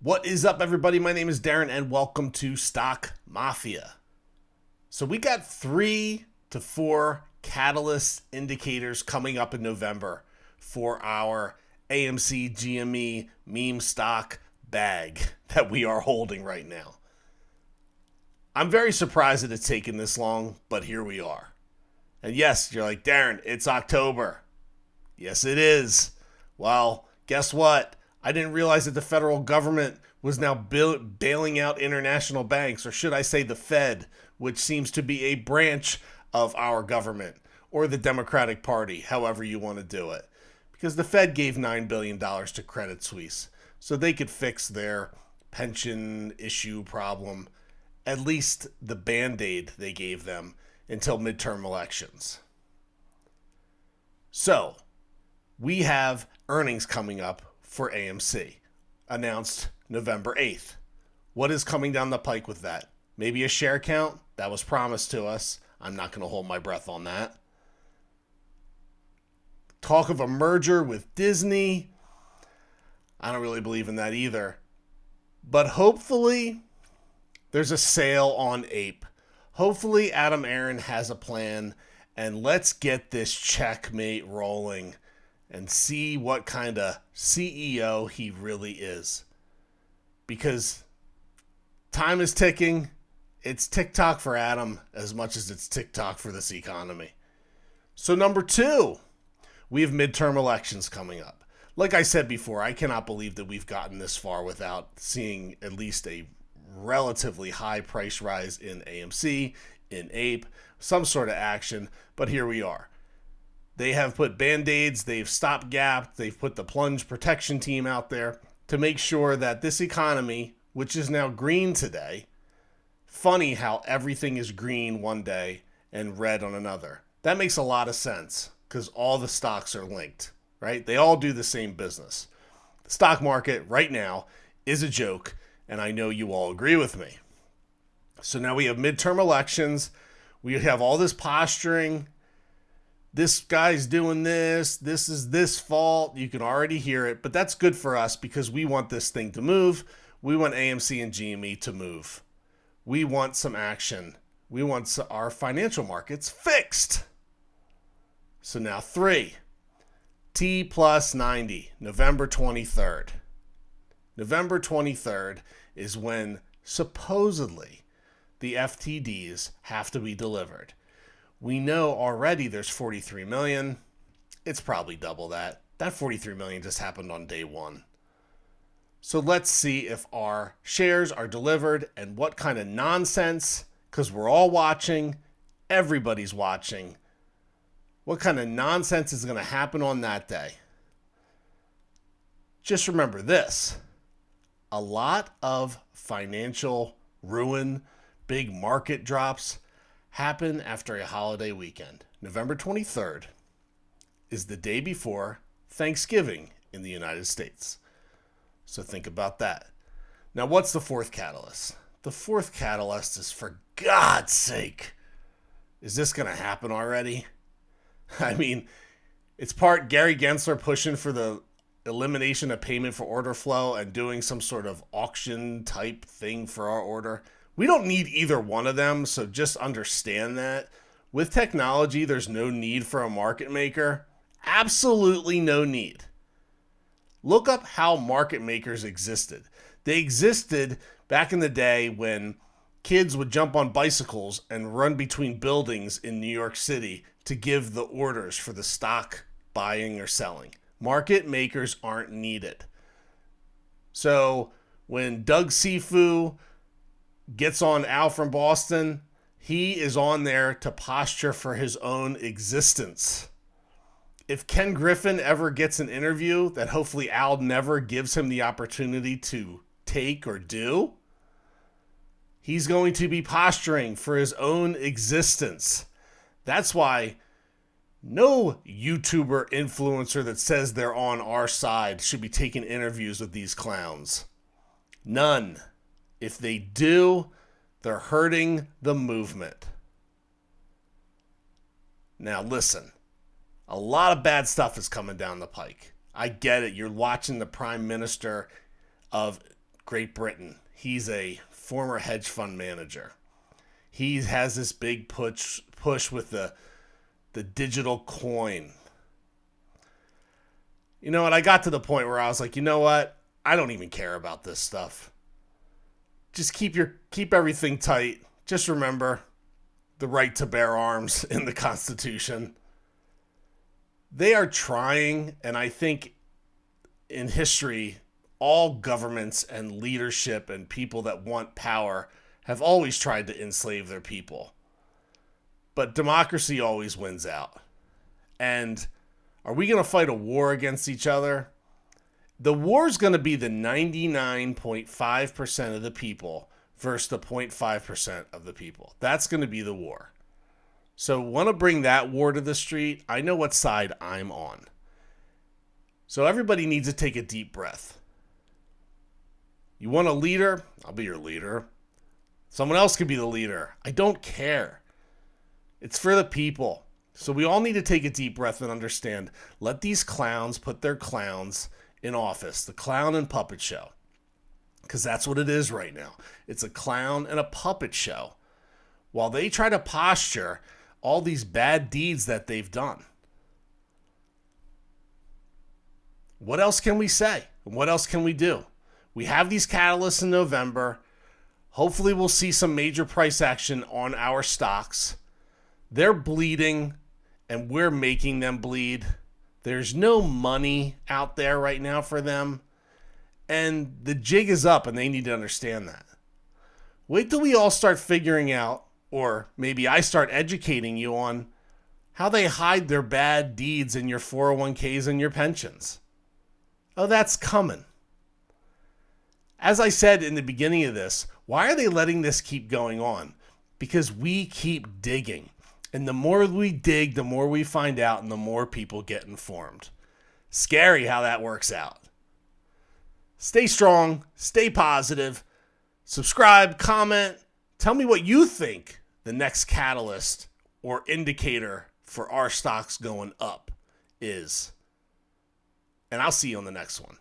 What is up, everybody? My name is Darren, and welcome to Stock Mafia. So we got 3 to 4 catalyst indicators coming up in November for our AMC GME meme stock bag that we are holding right now. I'm very surprised that it's taken this long, but here we are. And yes, you're like, Darren, it's October. Yes, it is. Well, guess what? I didn't realize that the federal government was now bailing out international banks, or should I say the Fed, which seems to be a branch of our government, or the Democratic Party, however you want to do it. Because the Fed gave $9 billion to Credit Suisse so they could fix their pension issue problem, at least the Band-Aid they gave them until midterm elections. So, we have earnings coming up for AMC, announced November 8th. What is coming down the pike with that? Maybe a share count? That was promised to us. I'm not going to hold my breath on that. Talk of a merger with Disney. I don't really believe in that either. But hopefully, there's a sale on Ape. Hopefully, Adam Aron has a plan, and let's get this checkmate rolling and see what kind of CEO he really is. Because time is ticking. It's TikTok for Adam as much as it's TikTok for this economy. So number 2, we have midterm elections coming up. Like I said before, I cannot believe that we've gotten this far without seeing at least a relatively high price rise in AMC, in Ape, some sort of action, but here we are. They have put Band-Aids, they've stopgapped, they've put the plunge protection team out there to make sure that this economy, which is now green today, funny how everything is green one day and red on another. That makes a lot of sense because all the stocks are linked, right? They all do the same business. The stock market right now is a joke, and I know you all agree with me. So now we have midterm elections. We have all this posturing. This guy's doing this. This is this fault. You can already hear it, but that's good for us because we want this thing to move. We want AMC and GME to move. We want some action. We want our financial markets fixed. So now 3, T plus 90, November 23rd. November 23rd is when supposedly the FTDs have to be delivered. We know already there's 43 million. It's probably double that. That 43 million just happened on day 1. So let's see if our shares are delivered and what kind of nonsense, because we're all watching, everybody's watching, what kind of nonsense is going to happen on that day. Just remember this. A lot of financial ruin, big market drops, happen after a holiday weekend. November 23rd is the day before Thanksgiving in the United States. So think about that. Now, what's the 4th catalyst? The 4th catalyst is, for God's sake, is this going to happen already? I mean, it's part Gary Gensler pushing for the elimination of payment for order flow and doing some sort of auction type thing for our order. We don't need either one of them, so just understand that. With technology, there's no need for a market maker. Absolutely no need. Look up how market makers existed. They existed back in the day when kids would jump on bicycles and run between buildings in New York City to give the orders for the stock buying or selling. Market makers aren't needed. So when Doug Sifu gets on Al from Boston, he is on there to posture for his own existence. If Ken Griffin ever gets an interview that hopefully Al never gives him the opportunity to take or do, he's going to be posturing for his own existence. That's why no YouTuber influencer that says they're on our side should be taking interviews with these clowns. None. If they do, they're hurting the movement. Now listen, a lot of bad stuff is coming down the pike. I get it. You're watching the Prime Minister of Great Britain. He's a former hedge fund manager. He has this big push with the digital coin. You know what? I got to the point where I was like, you know what? I don't even care about this stuff. Just keep everything tight. Just remember the right to bear arms in the Constitution. They are trying, and I think in history, all governments and leadership and people that want power have always tried to enslave their people. But democracy always wins out. And are we going to fight a war against each other? The war is going to be the 99.5% of the people versus the 0.5% of the people. That's going to be the war. So want to bring that war to the street? I know what side I'm on. So everybody needs to take a deep breath. You want a leader? I'll be your leader. Someone else can be the leader. I don't care. It's for the people. So we all need to take a deep breath and understand, let these clowns put their clowns in office. The clown and puppet show. Because that's what it is right now. It's a clown and a puppet show. While they try to posture all these bad deeds that they've done. What else can we say? What else can we do? We have these catalysts in November. Hopefully we'll see some major price action on our stocks. They're bleeding, and we're making them bleed. There's no money out there right now for them. And the jig is up, and they need to understand that. Wait till we all start figuring out, or maybe I start educating you on how they hide their bad deeds in your 401ks and your pensions. Oh, that's coming. As I said in the beginning of this, why are they letting this keep going on? Because we keep digging. And the more we dig, the more we find out, and the more people get informed. Scary how that works out. Stay strong, stay positive, subscribe, comment, tell me what you think the next catalyst or indicator for our stocks going up is. And I'll see you on the next one.